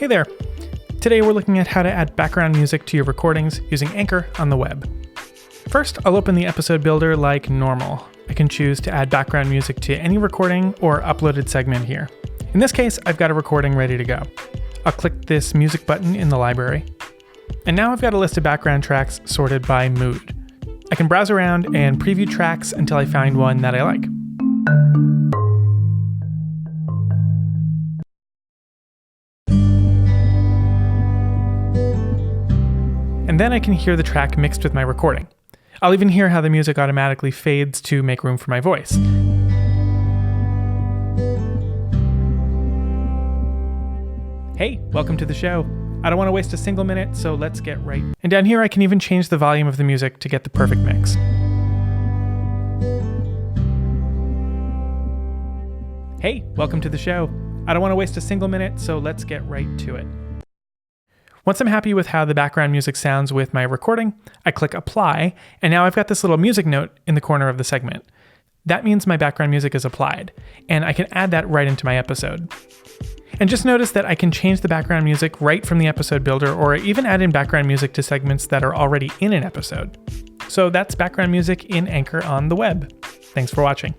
Hey there! Today we're looking at how to add background music to your recordings using Anchor on the web. First, I'll open the episode builder like normal. I can choose to add background music to any recording or uploaded segment here. In this case, I've got a recording ready to go. I'll click this music button in the library. And now I've got a list of background tracks sorted by mood. I can browse around and preview tracks until I find one that I like. And then I can hear the track mixed with my recording. I'll even hear how the music automatically fades to make room for my voice. Hey, welcome to the show. I don't want to waste a single minute, so let's get right. And down here I can even change the volume of the music to get the perfect mix. Hey, welcome to the show. I don't want to waste a single minute, so let's get right to it. Once I'm happy with how the background music sounds with my recording, I click apply, and now I've got this little music note in the corner of the segment. That means my background music is applied, and I can add that right into my episode. And just notice that I can change the background music right from the episode builder, or even add in background music to segments that are already in an episode. So that's background music in Anchor on the web. Thanks for watching.